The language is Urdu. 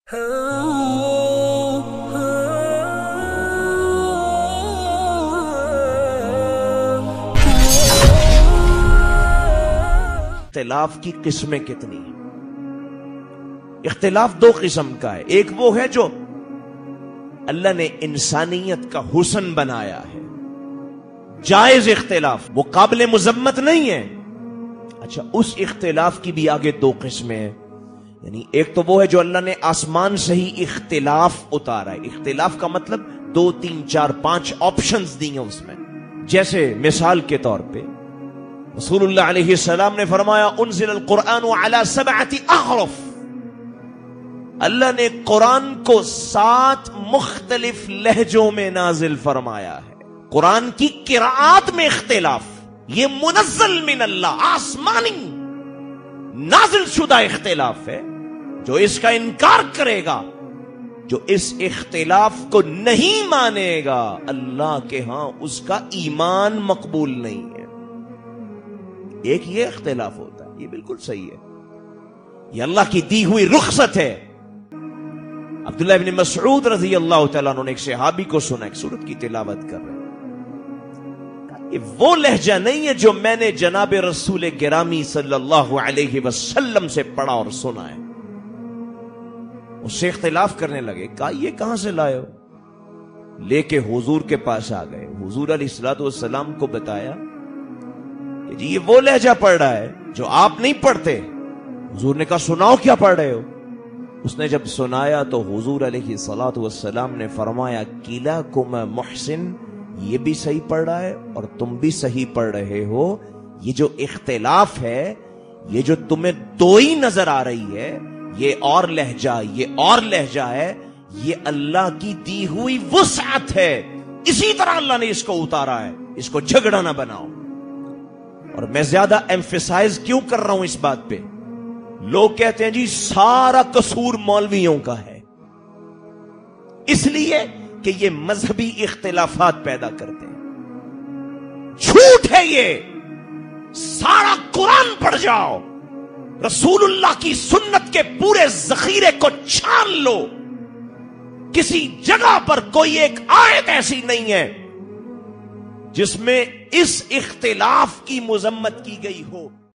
اختلاف کی قسمیں کتنی ہیں؟ اختلاف دو قسم کا ہے. ایک وہ ہے جو اللہ نے انسانیت کا حسن بنایا ہے، جائز اختلاف، وہ قابل مذمت نہیں ہے. اچھا، اس اختلاف کی بھی آگے دو قسمیں ہیں. یعنی ایک تو وہ ہے جو اللہ نے آسمان سے ہی اختلاف اتارا ہے. اختلاف کا مطلب 2 3 4 5 آپشنز دی ہیں اس میں. جیسے مثال کے طور پہ رسول اللہ علیہ السلام نے فرمایا انزل القرآن علی 7 احرف. اللہ نے قرآن کو 7 مختلف لہجوں میں نازل فرمایا ہے. قرآن کی قراءات میں اختلاف، یہ منزل من اللہ، آسمانی نازل شدہ اختلاف ہے. جو اس کا انکار کرے گا، جو اس اختلاف کو نہیں مانے گا، اللہ کے ہاں اس کا ایمان مقبول نہیں ہے. ایک یہ اختلاف ہوتا ہے، یہ بالکل صحیح ہے، یہ اللہ کی دی ہوئی رخصت ہے. عبداللہ ابن مسعود رضی اللہ تعالیٰ عنہ نے ایک صحابی کو سنا، ایک سورت کی تلاوت کر رہے، یہ وہ لہجہ نہیں ہے جو میں نے جناب رسول گرامی صلی اللہ علیہ وسلم سے پڑھا اور سنا ہے. اس سے اختلاف کرنے لگے. کہا یہ کہاں سے لائے ہو؟ لے کے حضور کے پاس آ گئے. حضور علیہ الصلوۃ والسلام کو بتایا کہ جی یہ وہ لہجہ پڑھ رہا ہے جو آپ نہیں پڑھتے. حضور نے کہا سناؤ کیا پڑھ رہے ہو؟ اس نے جب سنایا تو حضور علیہ الصلوۃ والسلام نے فرمایا کلاکم محسن، یہ بھی صحیح پڑھ رہا ہے اور تم بھی صحیح پڑھ رہے ہو. یہ جو اختلاف ہے، یہ جو تمہیں دو ہی نظر آ رہی ہے، یہ اور لہجہ، یہ اور لہجہ ہے، یہ اللہ کی دی ہوئی وسعت ہے. اسی طرح اللہ نے اس کو اتارا ہے، اس کو جھگڑا نہ بناؤ. اور میں زیادہ ایمفیسائز کیوں کر رہا ہوں اس بات پہ؟ لوگ کہتے ہیں جی سارا قصور مولویوں کا ہے، اس لیے کہ یہ مذہبی اختلافات پیدا کرتے ہیں. جھوٹ ہے یہ. سارا قرآن پڑھ جاؤ، رسول اللہ کی سنت کے پورے ذخیرے کو چھان لو، کسی جگہ پر کوئی ایک آیت ایسی نہیں ہے جس میں اس اختلاف کی مذمت کی گئی ہو.